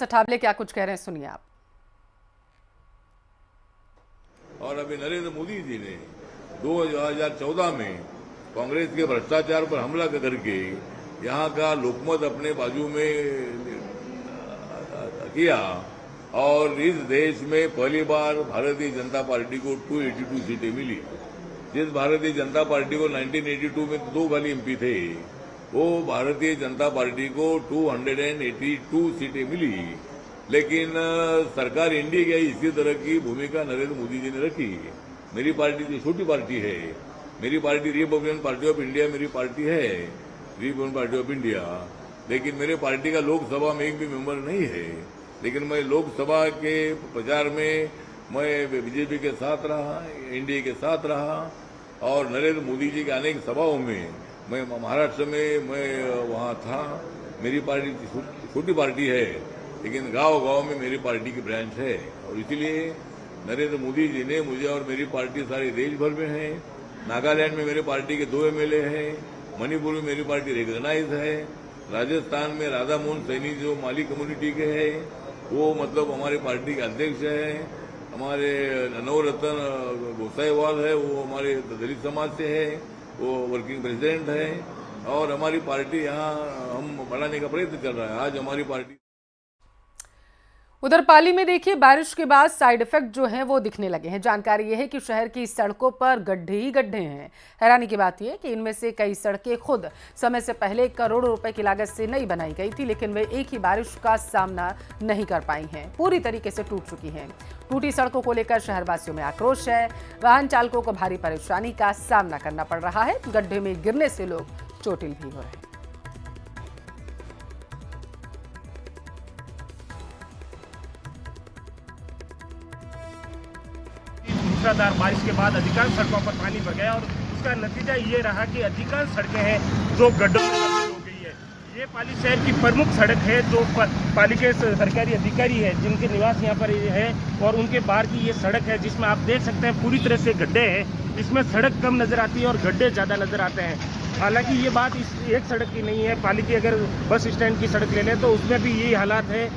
सठावले क्या कुछ कह रहे हैं, सुनिए आप। और अभी नरेंद्र मोदी जी ने 2014 में कांग्रेस के भ्रष्टाचार पर हमला करके यहाँ का लोकमत अपने बाजू में किया और इस देश में पहली बार भारतीय जनता पार्टी को 282 सीटें मिली। जिस भारतीय जनता पार्टी को 1982 में 2 खाली एमपी थे, वो भारतीय जनता पार्टी को 282 सीटें मिली। लेकिन सरकार इंडिया की इसी तरह की भूमिका नरेंद्र मोदी जी ने रखी। मेरी पार्टी तो छोटी पार्टी है, मेरी party Republican party of India मेरी पार्टी है, रिपब्लिकन पार्टी ऑफ इंडिया। लेकिन मेरे पार्टी का लोकसभा में एक भी मेंबर नहीं है। लेकिन मैं लोकसभा के प्रचार में मैं बीजेपी के साथ रहा, एनडीए के साथ रहा और नरेंद्र मोदी जी के अनेक सभाओं में मैं महाराष्ट्र में मैं वहाँ था। मेरी पार्टी छोटी पार्टी है, लेकिन गांव-गांव में मेरी पार्टी की ब्रांच है और इसीलिए नरेंद्र मोदी जी ने मुझे और मेरी पार्टी सारे देश भर में है। नागालैंड में मेरी पार्टी के 2 एमएलए हैं, मणिपुर में मेरी पार्टी रिकॉग्नाइज है, राजस्थान में राधा मोहन सैनी जो माली कम्युनिटी के हैं वो मतलब हमारी पार्टी के अध्यक्ष है, हमारे नवरत्न गोसाईवाल है वो हमारे दलित समाज से है, वो वर्किंग प्रेसिडेंट है और हमारी पार्टी यहाँ हम बढ़ाने का प्रयत्न चल रहा है। आज हमारी पार्टी उधर पाली में देखिए, बारिश के बाद साइड इफेक्ट जो हैं वो दिखने लगे हैं। जानकारी यह है कि शहर की सड़कों पर गड्ढे ही गड्ढे हैं। हैरानी की बात यह है कि इनमें से कई सड़कें खुद समय से पहले करोड़ों रुपए की लागत से नहीं बनाई गई थी, लेकिन वे एक ही बारिश का सामना नहीं कर पाई हैं, पूरी तरीके से टूट चुकी हैं। टूटी सड़कों को लेकर शहरवासियों में आक्रोश है। वाहन चालकों को भारी परेशानी का सामना करना पड़ रहा है। गड्ढे में गिरने से लोग चोटिल भी हो रहे हैं। मूसलाधार बारिश के बाद अधिकांश सड़कों पर पानी भर गया और उसका नतीजा ये रहा कि अधिकांश सड़कें हैं जो गड्ढों में तब्दील हो गई है। ये पाली शहर की प्रमुख सड़क है जो पाली के सरकारी अधिकारी है जिनके निवास यहाँ पर है और उनके बाहर की ये सड़क है जिसमें आप देख सकते हैं पूरी तरह से गड्ढे हैं। इसमें सड़क कम नजर आती है और गड्ढे ज़्यादा नजर आते हैं। हालांकि ये बात इस एक सड़क की नहीं है। पाली की अगर बस स्टैंड की सड़क ले लें तो उसमें भी यही हालात है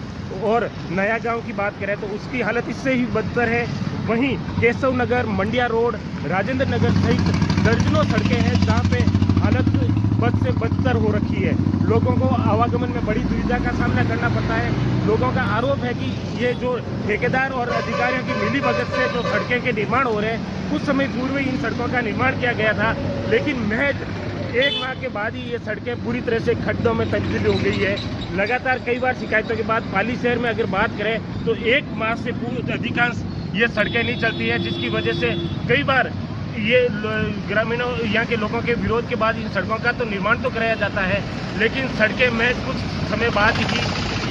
और नया गांव की बात करें तो उसकी हालत इससे ही बदतर है। वहीं केशव नगर, मंडिया रोड, राजेंद्र नगर सहित दर्जनों सड़कें हैं जहां पे हालत बद से बदतर हो रखी है। लोगों को आवागमन में बड़ी दुविधा का सामना करना पड़ता है। लोगों का आरोप है कि ये जो ठेकेदार और अधिकारियों की मिलीभगत से जो सड़कें के निर्माण हो रहे हैं, कुछ समय पूर्व ही इन सड़कों का निर्माण किया गया था, लेकिन महज 1 माह के बाद ही ये सड़कें पूरी तरह से खड्डों में तब्दील हो गई है। लगातार कई बार शिकायतों के बाद पाली शहर में अगर बात करें तो 1 माह से अधिकांश ये सड़कें नहीं चलती है, जिसकी वजह से कई बार ये ग्रामीणों यहाँ के लोगों के विरोध के बाद इन सड़कों का तो निर्माण तो कराया जाता है, लेकिन सड़कें में कुछ समय बाद ही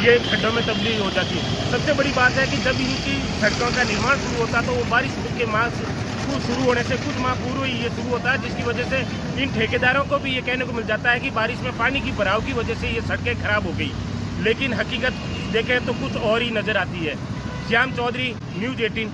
ये खड्डों में तब्दील हो जाती है। सबसे बड़ी बात है कि जब इनकी सड़कों का निर्माण शुरू होता तो वो बारिश के माह शुरू होने से कुछ माह पूर्व ही ये शुरू होता है, जिसकी वजह से इन ठेकेदारों को भी ये कहने को मिल जाता है कि बारिश में पानी की भराव की वजह से ये सड़कें खराब हो गई, लेकिन हकीकत देखें तो कुछ और ही नजर आती है। श्याम चौधरी, न्यूज़ 18।